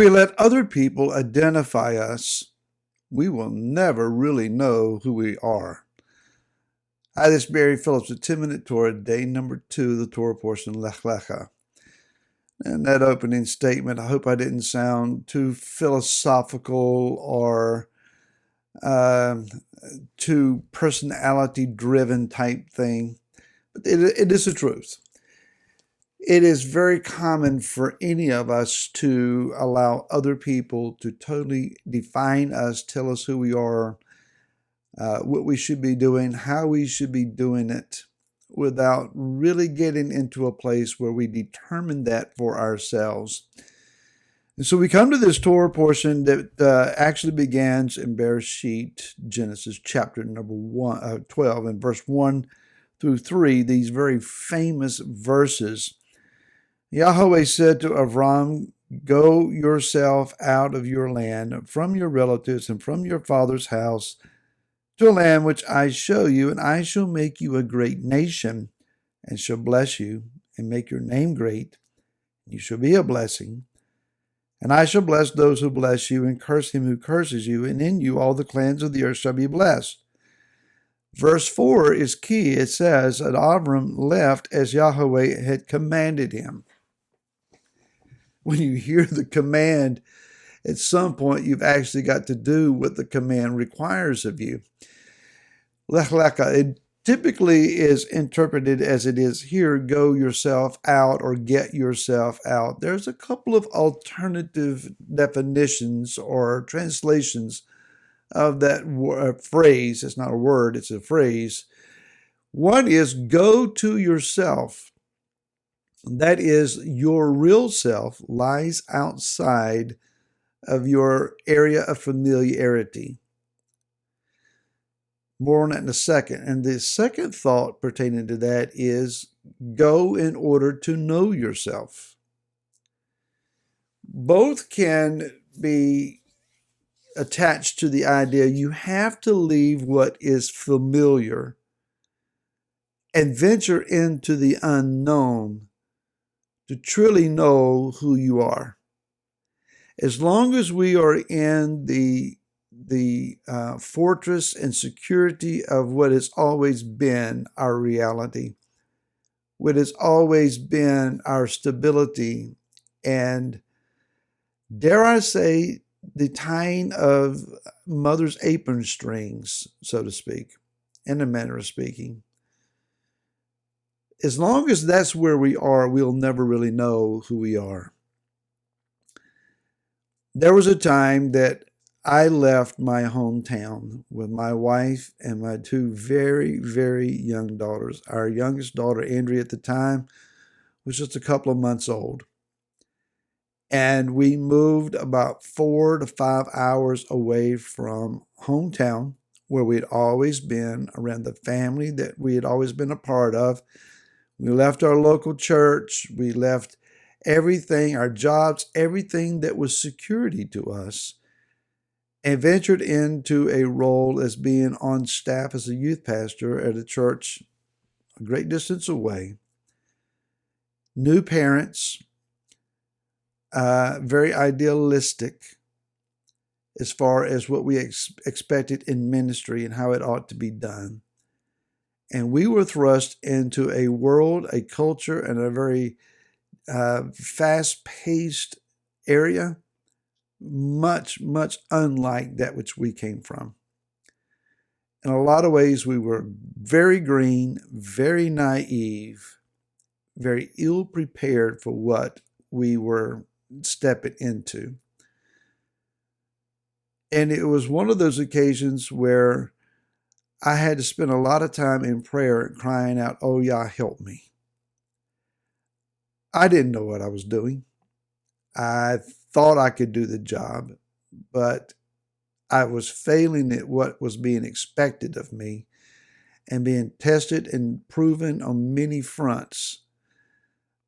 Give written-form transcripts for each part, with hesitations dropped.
we let other people identify us, we will never really know who we are. Hi, this is Barry Phillips with 10-Minute Torah, day number 2, the Torah portion, Lecha. And that opening statement, I hope I didn't sound too philosophical or too personality-driven type thing. But it is the truth. It is very common for any of us to allow other people to totally define us, tell us who we are, what we should be doing, how we should be doing it, without really getting into a place where we determine that for ourselves. And so we come to this Torah portion that actually begins in Bereshit, Genesis chapter number 12, and verse 1 through 3, these very famous verses. Yahweh said to Avram, "Go yourself out of your land, from your relatives and from your father's house, to a land which I show you, and I shall make you a great nation, and shall bless you, and make your name great. You shall be a blessing. And I shall bless those who bless you, and curse him who curses you, and in you all the clans of the earth shall be blessed." Verse 4 is key. It says that Avram left as Yahweh had commanded him. When you hear the command, at some point you've actually got to do what the command requires of you. Lecha, it typically is interpreted as it is here, go yourself out or get yourself out. There's a couple of alternative definitions or translations of that phrase. It's not a word, it's a phrase. One is go to yourself. That is, your real self lies outside of your area of familiarity. More on that in a second. And the second thought pertaining to that is go in order to know yourself. Both can be attached to the idea you have to leave what is familiar and venture into the unknown to truly know who you are. As long as we are in the fortress and security of what has always been our reality, what has always been our stability, and dare I say, the tying of mother's apron strings, so to speak, in a manner of speaking. As long as that's where we are, we'll never really know who we are. There was a time that I left my hometown with my wife and my 2 very, very young daughters. Our youngest daughter, Andrea, at the time, was just a couple of months old. And we moved about 4 to 5 hours away from hometown, where we had always been, around the family that we had always been a part of. We left our local church. We left everything, our jobs, everything that was security to us, and ventured into a role as being on staff as a youth pastor at a church a great distance away. New parents, very idealistic as far as what we expected in ministry and how it ought to be done. And we were thrust into a world, a culture, and a very fast-paced area, much, much unlike that which we came from. In a lot of ways, we were very green, very naive, very ill-prepared for what we were stepping into. And it was one of those occasions where I had to spend a lot of time in prayer crying out, "Oh, Yah, help me." I didn't know what I was doing. I thought I could do the job, but I was failing at what was being expected of me and being tested and proven on many fronts.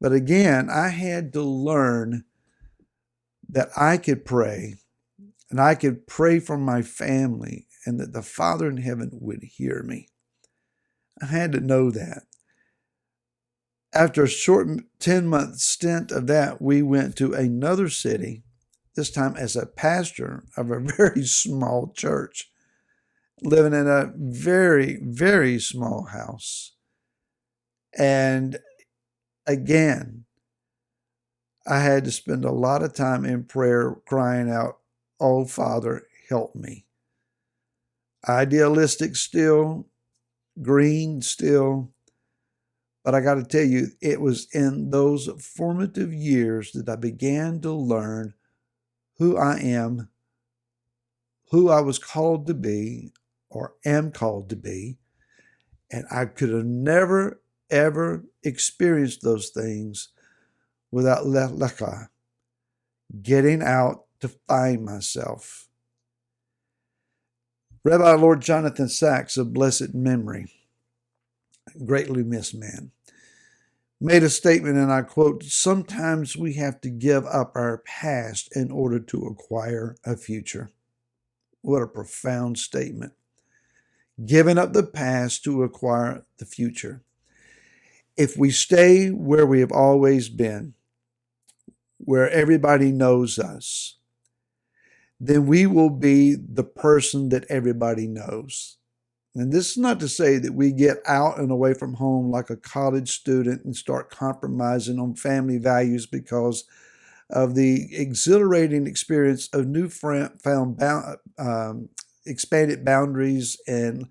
But again, I had to learn that I could pray, and I could pray for my family, and that the Father in heaven would hear me. I had to know that. After a short 10-month stint of that, we went to another city this time as a pastor of a very small church, living in a very, very small house. And again, I had to spend a lot of time in prayer crying out, "Oh, Father, help me." Idealistic still, green still. But I got to tell you, it was in those formative years that I began to learn who I am, who I was called to be, or am called to be. And I could have never, ever experienced those things without Lecha, getting out to find myself. Rabbi Lord Jonathan Sacks of blessed memory, greatly missed man, made a statement, and I quote, "Sometimes we have to give up our past in order to acquire a future." What a profound statement. Giving up the past to acquire the future. If we stay where we have always been, where everybody knows us, then we will be the person that everybody knows. And this is not to say that we get out and away from home like a college student and start compromising on family values because of the exhilarating experience of expanded boundaries and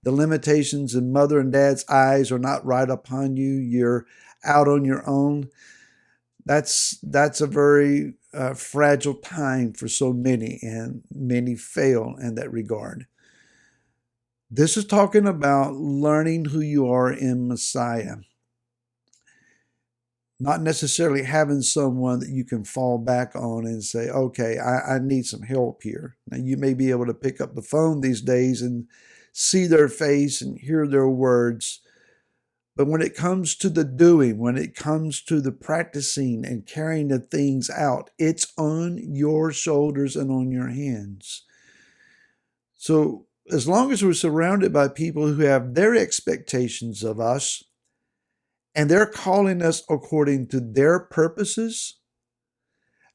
the limitations in mother and dad's eyes are not right upon you. You're out on your own. That's a very fragile time for so many, and many fail in that regard. This is talking about learning who you are in Messiah. Not necessarily having someone that you can fall back on and say, okay, I need some help here. Now, you may be able to pick up the phone these days and see their face and hear their words. But when it comes to the doing, when it comes to the practicing and carrying the things out, it's on your shoulders and on your hands. So as long as we're surrounded by people who have their expectations of us, and they're calling us according to their purposes,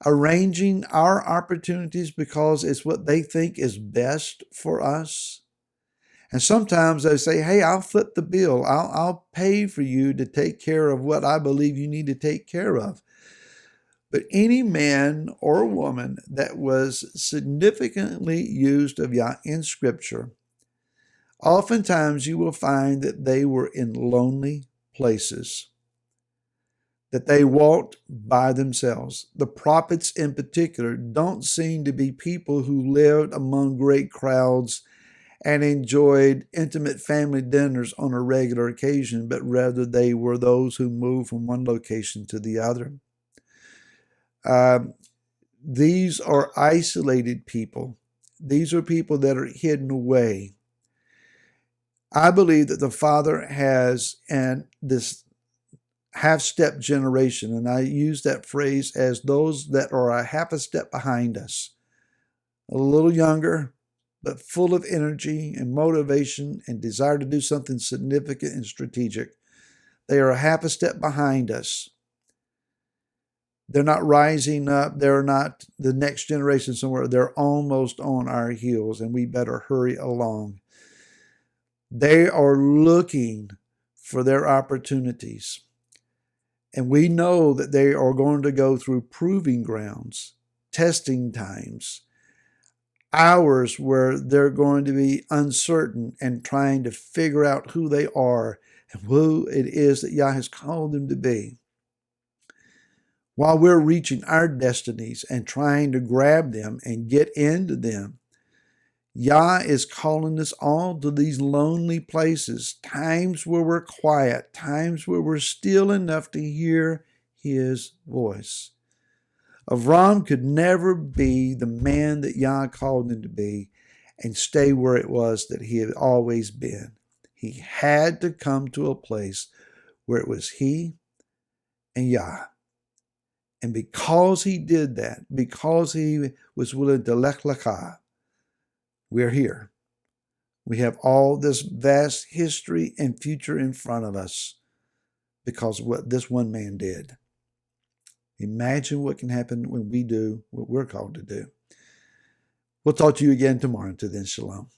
arranging our opportunities because it's what they think is best for us. And sometimes they say, hey, I'll foot the bill. I'll pay for you to take care of what I believe you need to take care of. But any man or woman that was significantly used of Yah in Scripture, oftentimes you will find that they were in lonely places, that they walked by themselves. The prophets in particular don't seem to be people who lived among great crowds and enjoyed intimate family dinners on a regular occasion, but rather they were those who moved from one location to the other. These are isolated people. These are people that are hidden away. I believe that the Father has this half-step generation, and I use that phrase as those that are a half a step behind us, a little younger, but full of energy and motivation and desire to do something significant and strategic. They are a half a step behind us. They're not rising up. They're not the next generation somewhere. They're almost on our heels, and we better hurry along. They are looking for their opportunities. And we know that they are going to go through proving grounds, testing times, hours where they're going to be uncertain and trying to figure out who they are and who it is that Yah has called them to be. While we're reaching our destinies and trying to grab them and get into them, Yah is calling us all to these lonely places, times where we're quiet, times where we're still enough to hear His voice. Avram could never be the man that Yah called him to be and stay where it was that he had always been. He had to come to a place where it was he and Yah. And because he did that, because he was willing to Lech Lecha, we're here. We have all this vast history and future in front of us because of what this one man did. Imagine what can happen when we do what we're called to do. We'll talk to you again tomorrow. Until then, shalom.